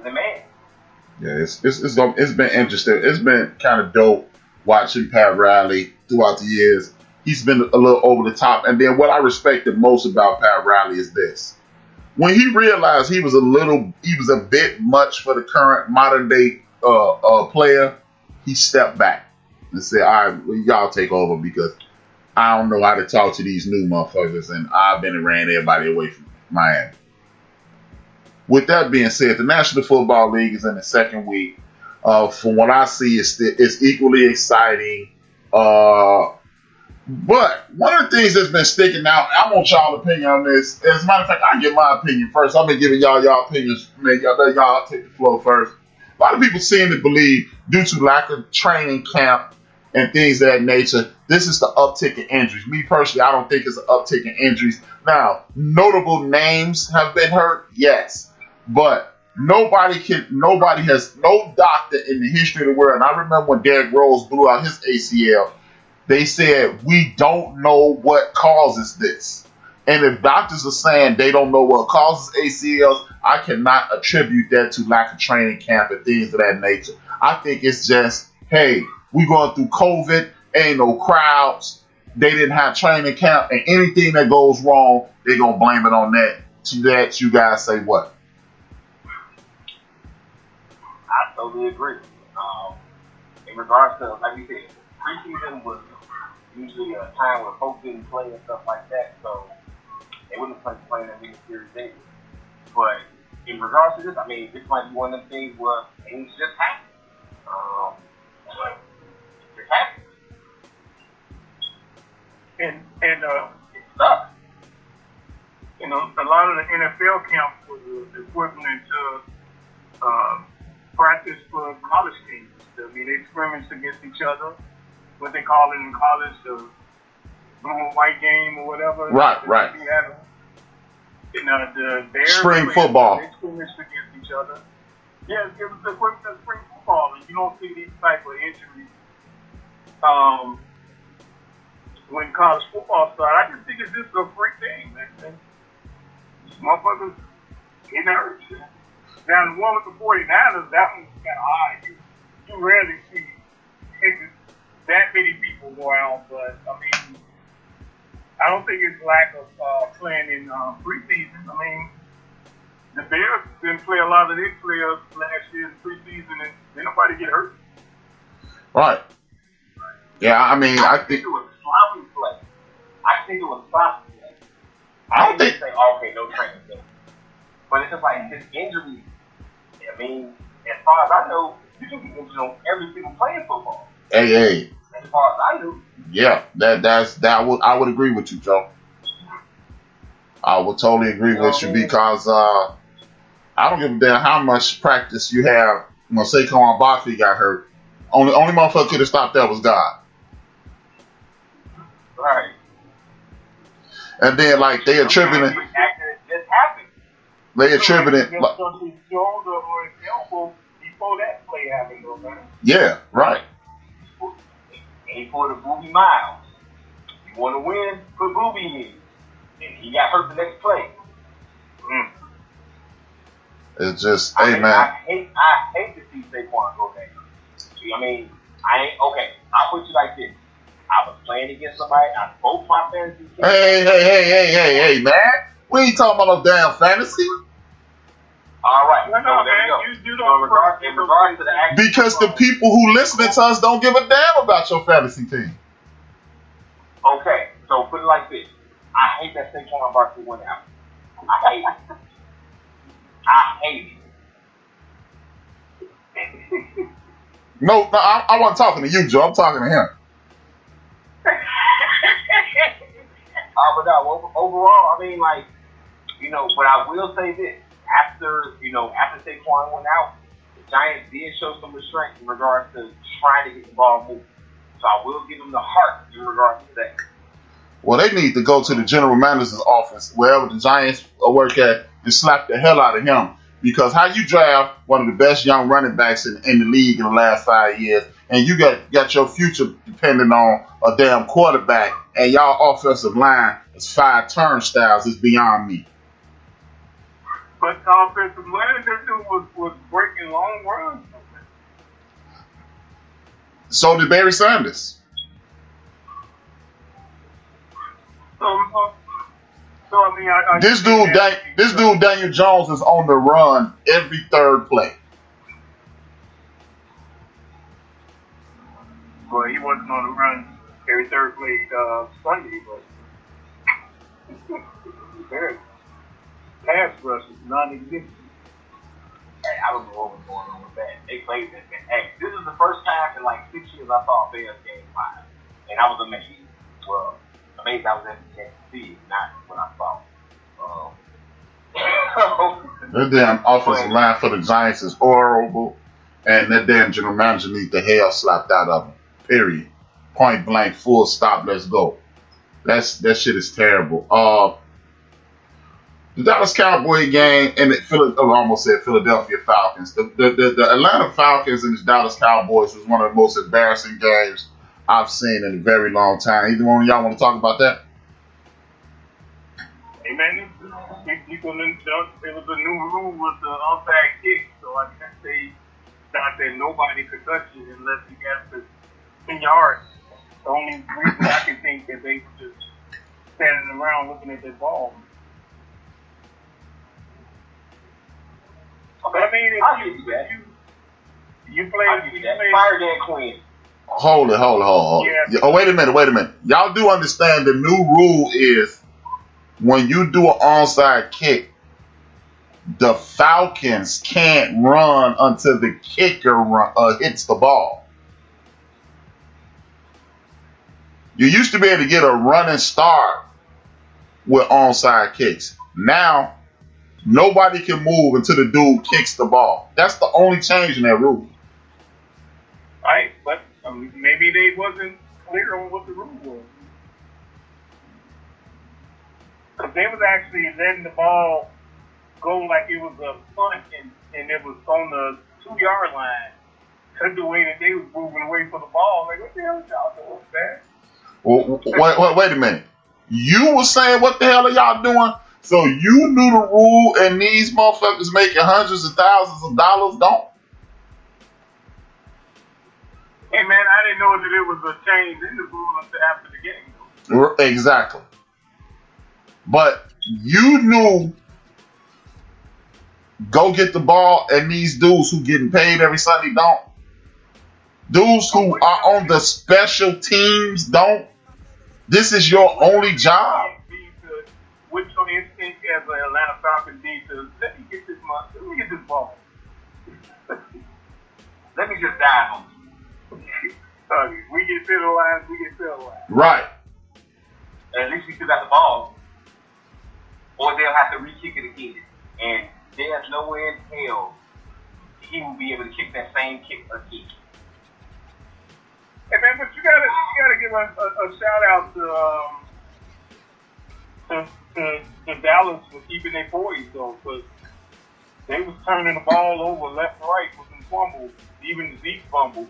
the man. Yeah, it's been interesting. It's been kind of dope watching Pat Riley throughout the years. He's been a little over the top. And then what I respected most about Pat Riley is this. When he realized he was a bit much for the current modern day player, he stepped back and said, all right, well, y'all take over because I don't know how to talk to these new motherfuckers, and I've been and ran everybody away from Miami. With that being said, the National Football League is in the second week. From what I see, it's equally exciting. But one of the things that's been sticking out, I want y'all's opinion on this. As a matter of fact, I'll give my opinion first. I've been giving y'all opinions. Y'all take the floor first. A lot of people seem to believe, due to lack of training camp and things of that nature, this is the uptick in injuries. Me personally, I don't think it's an uptick in injuries. Now, notable names have been hurt, yes, but no doctor in the history of the world. And I remember when Derrick Rose blew out his ACL. They said, we don't know what causes this. And if doctors are saying they don't know what causes ACLs, I cannot attribute that to lack of training camp and things of that nature. I think it's just, hey, we going through COVID, ain't no crowds, they didn't have training camp, and anything that goes wrong, they're going to blame it on that. To that, you guys say what? I totally agree. In regards to, like you said, preseason was usually a time where folks didn't play and stuff like that, so they wouldn't play that many series days. But in regards to this, I mean, this might be one of them things where things just happen. Just happen. And it sucks. you know, a lot of the NFL camps was the equivalent to practice for college teams. I mean, they scrimmaged against each other. What they call it in college, the blue and white game or whatever. Right. You know, the Bears spring football. They scrimmaged against each other. Yeah, it was the equivalent of spring football, and you don't see these type of injuries when college football starts. I just think it's just a freak thing, man. Motherfuckers getting hurt. Now, the one with the 49ers, that one's kind of odd. You rarely see that many people go out, but I mean, I don't think it's lack of playing in preseason. I mean, the Bears didn't play a lot of their players last year in preseason, and didn't nobody get hurt. Right. Yeah, I mean, I think it was sloppy play. I think it was sloppy play. I don't think. Say, okay, no training day. But it's just like his injuries. I mean, as far as I know, you can get injured on every single play in football. Hey. As far as I knew. Yeah, I would agree with you, Joe. I would totally agree with you because I don't give a damn how much practice you have. When Saquon Barkley got hurt, only motherfucker could have stopped that was God. Right. And then like they attributing it. Just happened. They attributing it. Just his shoulder or his elbow before that play happened, though, man. Yeah, right. Ain't for the Booby Miles. You want to win, put Booby in. And he got hurt the next play. It's just, I hey, man. I hate to see Saquon go there. I mean, I'll put you like this. I was playing against somebody on both my fantasy teams. Hey, man. We ain't talking about no damn fantasy. All right. No, man. You don't. In regards to the actual because the people who listening to us don't give a damn about your fantasy team. Okay, so put it like this. I hate that Saquon Barkley went out. I hate it. No, I wasn't talking to you, Joe. I'm talking to him. But no, overall, I mean, like, you know, but I will say this. After Saquon went out, the Giants did show some restraint in regards to trying to get the ball moving. So I will give them the heart in regards to that. Well, they need to go to the general manager's office, wherever the Giants work at, and slap the hell out of him. Because how you draft one of the best young running backs in the league in the last 5 years, and you got your future depending on a damn quarterback, and y'all offensive line is 5 turnstiles, is beyond me. But the offensive line, that dude was making long runs. So did Barry Sanders. So I mean, I This dude Daniel Jones is on the run every third play. Well, he wasn't on the run every third play Sunday, but their pass rush is non-existent. Hey, I don't know what was going on with that. They played that. Hey, this is the first time in like 6 years I saw a Bears game live, and I was amazed. Well, amazed I was able to see it, not what I saw. That damn offensive line for the Giants is horrible, and that damn general manager needs the hell slapped out of him. Period. Point blank, full stop. Let's go. That shit is terrible. The Dallas Cowboy game and I almost said Philadelphia Falcons. The Atlanta Falcons and the Dallas Cowboys was one of the most embarrassing games I've seen in a very long time. Either one of y'all want to talk about that? Hey man, there was a new rule with the onside kick, so I guess they thought that nobody could touch it unless you got to 10 yards. The only reason I can think that they were just standing around looking at that ball. Okay, I mean, if you play Fire Dan Quinn. Hold it. Yeah. Oh, wait a minute. Y'all do understand the new rule is when you do an onside kick, the Falcons can't run until the kicker hits the ball. You used to be able to get a running start with onside kicks. Now, nobody can move until the dude kicks the ball. That's the only change in that rule. Right, but maybe they wasn't clear on what the rule was. Because they was actually letting the ball go like it was a punt, and it was on the 2-yard line. Because the way that they was moving away from the ball, like, what the hell is y'all doing, man? Well, wait a minute. You were saying, what the hell are y'all doing? So you knew the rule, and these motherfuckers making hundreds of thousands of dollars don't? Hey, man, I didn't know that it was a change in the rule until after the game. Exactly. But you knew, go get the ball, and these dudes who getting paid every Sunday don't. Dudes who are on the special teams don't. This is your only job. What's your instinct as an Atlanta Falcons need to let me get this ball. Let me just dive on you. We get penalized. Right. At least we still got the ball. Or they'll have to re-kick it again. And there's no way in hell he will be able to kick that same kick again. Hey man, but you gotta give a shout out to Dallas for keeping their poise though, because they was turning the ball over left and right with some fumbles, even the Zeke fumble.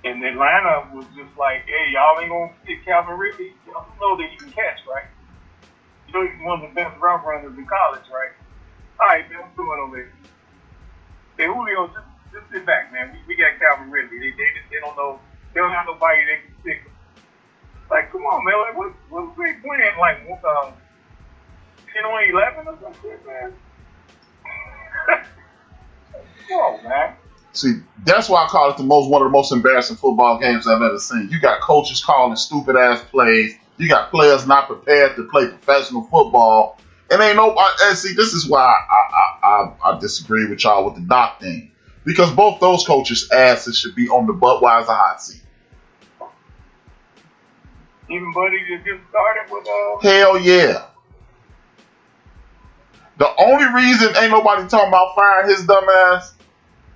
And Atlanta was just like, hey, y'all ain't gonna get Calvin Ridley. Y'all know that he can catch, right? You know he's one of the best route runners in college, right? All right, man, what's going on there? Hey, Julio, just sit back, man. We got Calvin Ridley. They don't know. They don't have nobody they can stick. Like, come on, man. Like, what they playing? Like, 10 on 11 or something, man? Come on, man. See, that's why I call it one of the most embarrassing football games I've ever seen. You got coaches calling stupid ass plays. You got players not prepared to play professional football. And ain't nobody. And see, this is why I disagree with y'all with the Doc thing. Because both those coaches' asses should be on the Budweiser hot seat. Even Buddy just started with Hell yeah. The only reason ain't nobody talking about firing his dumb ass,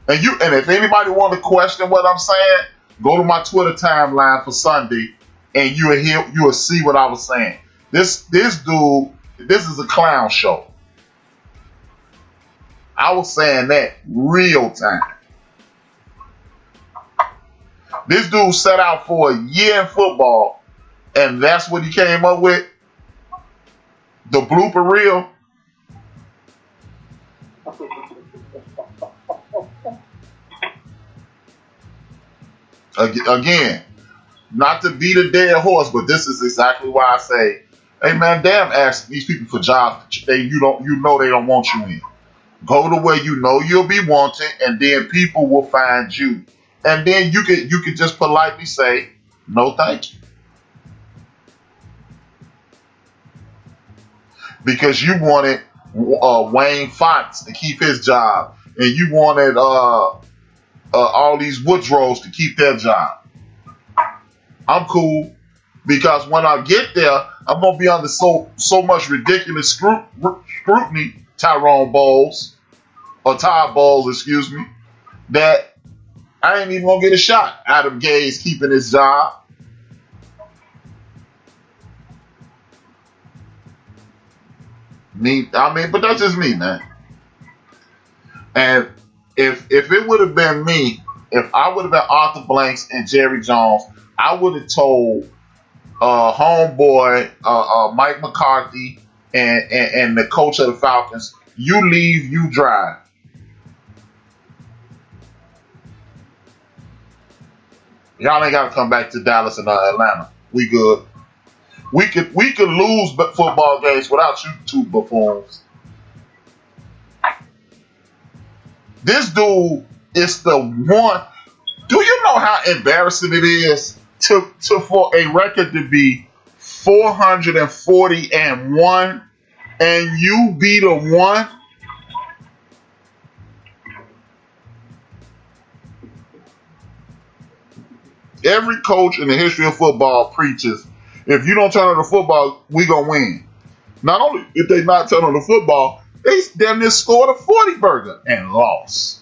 and if anybody want to question what I'm saying, go to my Twitter timeline for Sunday, and you'll see what I was saying. This dude, this is a clown show. I was saying that real time. This dude set out for a year in football, and that's what he came up with. The blooper reel. Again, not to beat a dead horse, but this is exactly why I say, hey man, damn, ask these people for jobs you know they don't want you in. Go to where you know you'll be wanted, and then people will find you. And then you can just politely say, no thank you. Because you wanted Wayne Fox to keep his job, and you wanted all these Woodrows to keep their job. I'm cool, because when I get there, I'm gonna be under so much ridiculous scrutiny, Tyrone Bowles, or Todd Bowles, excuse me, that I ain't even gonna get a shot. Adam Gase keeping his job. But that's just me, man. And if it would have been me, if I would have been Arthur Blanks and Jerry Jones, I would have told homeboy Mike McCarthy and the coach of the Falcons, you leave, you drive. Y'all ain't got to come back to Dallas and Atlanta. We good. We could lose football games without you two buffoons. This dude is the one. Do you know how embarrassing it is for a record to be 440-1 and you be the one? Every coach in the history of football preaches, if you don't turn on the football, we gonna win. Not only if they not turn on the football, they damn near scored a 40 burger and lost.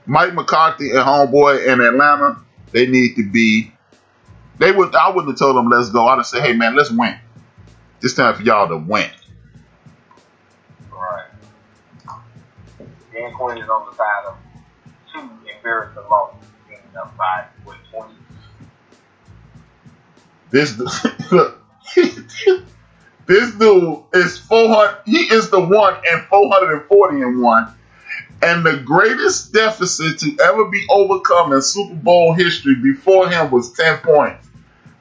Mike McCarthy and homeboy in Atlanta, they need to be. I wouldn't have told them let's go. I'd have said, hey man, let's win. It's time for y'all to win. Right. Dan Quinn is on the side of two embarrassing losses, ending up by 20. This dude is 400. He is the one and 440-1, and the greatest deficit to ever be overcome in Super Bowl history before him was 10 points.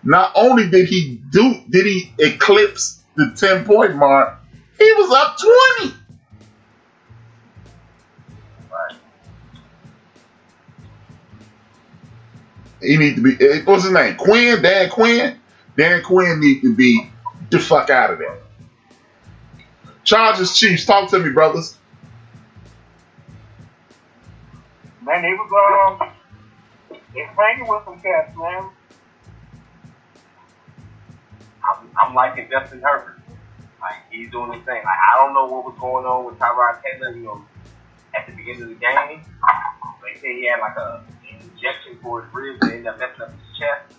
Not only did he eclipse the 10-point mark, he was up 20. Right. He need to be. What's his name? Quinn. Dan Quinn. Dan Quinn need to be the fuck out of there. Chargers, Chiefs, talk to me, brothers. Man, they was hanging with some cats, man. I'm liking Justin Herbert. Like, he's doing his thing. Like, I don't know what was going on with Tyrod Taylor, at the beginning of the game. They say he had like an injection for his ribs and ended up messing up his chest.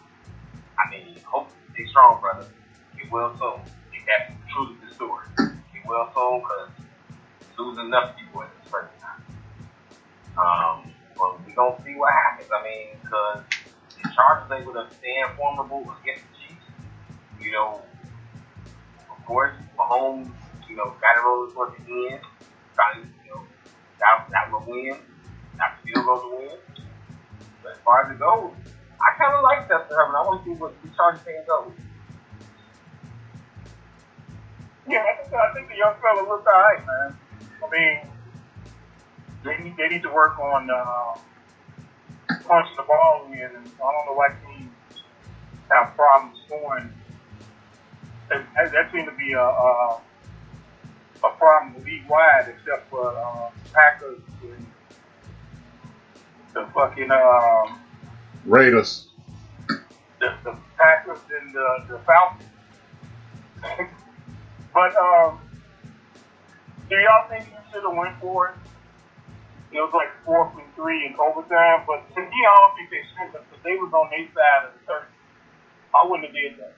I mean, hope stay strong, brother. Get well soon. If that's truly the story. Get well soon, because losing enough people at this first time. But we gonna see what happens. I mean, because the Chargers able to stand formidable against the Chiefs. Of course, Mahomes, got to roll towards the end. Probably, that will win. That field goal to win. But as far as it goes, I kind of like Justin Herbert. I want to see what the Chargers can go. Yeah, I think the young fella looked all right, man. I mean, they need to work on punching the ball in, and I don't know why teams have problems scoring. That seemed to be a problem league-wide, except for Packers and the fucking Raiders. The Packers and the Falcons. But do y'all think you should have went for it? It was like 4th and 3 in overtime, but to me, I don't think they should have, because they was on their side of the turf. I wouldn't have did that.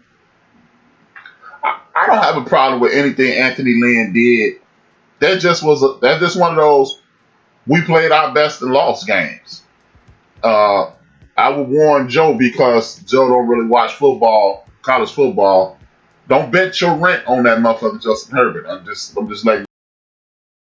I don't have a problem with anything Anthony Lynn did. That's just one of those we played our best and lost games. I would warn Joe, because Joe don't really watch football, college football. Don't bet your rent on that motherfucker Justin Herbert. I'm just letting